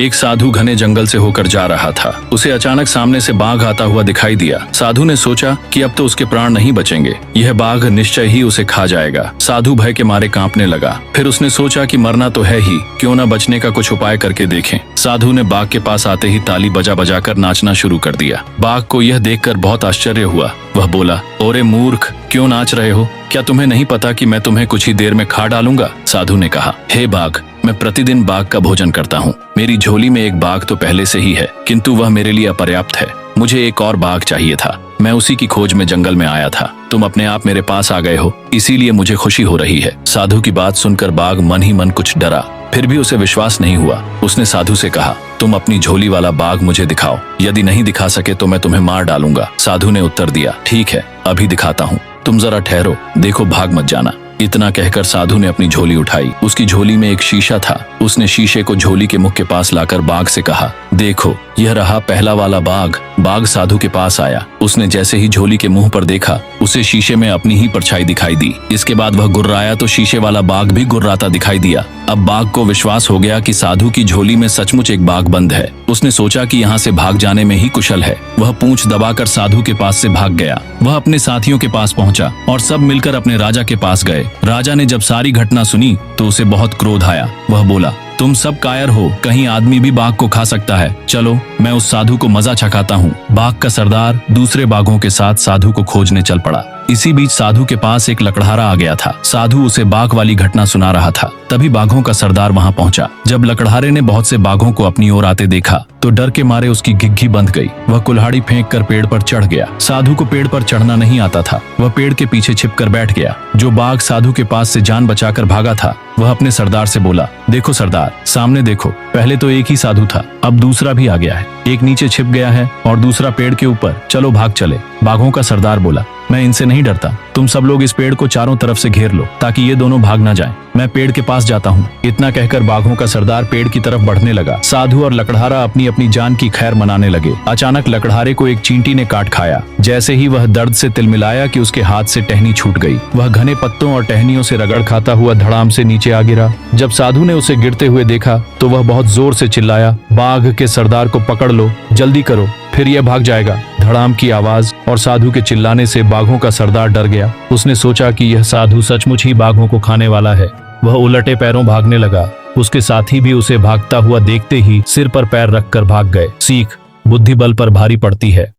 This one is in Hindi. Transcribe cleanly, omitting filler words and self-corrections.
एक साधु घने जंगल से होकर जा रहा था। उसे अचानक सामने से बाघ आता हुआ दिखाई दिया। साधु ने सोचा कि अब तो उसके प्राण नहीं बचेंगे, यह बाघ निश्चय ही उसे खा जाएगा। साधु भय के मारे कांपने लगा। फिर उसने सोचा कि मरना तो है ही, क्यों न बचने का कुछ उपाय करके देखें। साधु ने बाघ के पास आते ही ताली बजा बजा कर नाचना शुरू कर दिया। बाघ को यह देखकर बहुत आश्चर्य हुआ। वह बोला, ओरे मूर्ख, क्यों नाच रहे हो? क्या तुम्हें नहीं पता कि मैं तुम्हें कुछ ही देर में खा डालूंगा? साधु ने कहा, हे बाघ, मैं प्रतिदिन बाघ का भोजन करता हूँ। मेरी झोली में एक बाघ तो पहले से ही है, किंतु वह मेरे लिए अपर्याप्त है। मुझे एक और बाघ चाहिए था। मैं उसी की खोज में जंगल में आया था। तुम अपने आप मेरे पास आ गए हो, इसीलिए मुझे खुशी हो रही है। साधु की बात सुनकर बाघ मन ही मन कुछ डरा, फिर भी उसे विश्वास नहीं हुआ। उसने साधु से कहा, तुम अपनी झोली वाला बाघ मुझे दिखाओ। यदि नहीं दिखा सके तो मैं तुम्हें मार डालूंगा। साधु ने उत्तर दिया, ठीक है, अभी दिखाता हूँ, तुम जरा ठहरो, देखो, भाग मत जाना। इतना कहकर साधु ने अपनी झोली उठाई। उसकी झोली में एक शीशा था। उसने शीशे को झोली के मुख के पास लाकर बाघ से कहा, देखो, यह रहा पहला वाला बाघ। बाघ साधु के पास आया। उसने जैसे ही झोली के मुंह पर देखा, उसे शीशे में अपनी ही परछाई दिखाई दी। इसके बाद वह गुर्राया तो शीशे वाला बाघ भी गुर्राता दिखाई दिया। अब बाघ को विश्वास हो गया कि साधु की झोली में सचमुच एक बाघ बंद है। उसने सोचा कि यहाँ से भाग जाने में ही कुशल है। वह पूंछ दबाकर साधु के पास से भाग गया। वह अपने साथियों के पास पहुंचा और सब मिलकर अपने राजा के पास गए। राजा ने जब सारी घटना सुनी तो उसे बहुत क्रोध आया। वह बोला, तुम सब कायर हो, कहीं आदमी भी बाघ को खा सकता है। चलो, मैं उस साधु को मजा चखाता हूँ। बाघ का सरदार दूसरे बाघों के साथ साधु को खोजने चल पड़ा। इसी बीच साधु के पास एक लकड़हारा आ गया था। साधु उसे बाघ वाली घटना सुना रहा था। तभी बाघों का सरदार वहां पहुंचा। जब लकड़हारे ने बहुत से बाघों को अपनी ओर आते देखा तो डर के मारे उसकी घिघी बंध गई। वह कुल्हाड़ी फेंक कर पेड़ पर चढ़ गया। साधु को पेड़ पर चढ़ना नहीं आता था। वह पेड़ के पीछे छिपकर बैठ गया। जो बाघ साधु के पास से जान बचाकर भागा था, वह अपने सरदार से बोला, देखो सरदार, सामने देखो, पहले तो एक ही साधु था, अब दूसरा भी आ गया है। एक नीचे छिप गया है और दूसरा पेड़ के ऊपर। चलो भाग चले। बाघों का सरदार बोला, मैं इनसे नहीं डरता। तुम सब लोग इस पेड़ को चारों तरफ से घेर लो ताकि ये दोनों भाग ना जाएं। मैं पेड़ के पास जाता हूँ। इतना कहकर बाघों का सरदार पेड़ की तरफ बढ़ने लगा। साधु और लकड़हारा अपनी अपनी जान की खैर मनाने लगे। अचानक लकड़हारे को एक चींटी ने काट खाया। जैसे ही वह दर्द से तिलमिलाया कि उसके हाथ से टहनी छूट गई। वह घने पत्तों और टहनियों से रगड़ खाता हुआ धड़ाम से नीचे आ गिरा। जब साधु ने उसे गिरते हुए देखा तो वह बहुत जोर से चिल्लाया, बाघ के सरदार को पकड़ लो, जल्दी करो, फिर यह भाग जाएगा। धड़ाम की आवाज और साधु के चिल्लाने से बाघों का सरदार डर गया। उसने सोचा कि यह साधु सचमुच ही बाघों को खाने वाला है। वह उलटे पैरों भागने लगा। उसके साथी भी उसे भागता हुआ देखते ही सिर पर पैर रखकर भाग गए। सीख, बुद्धि बल पर भारी पड़ती है।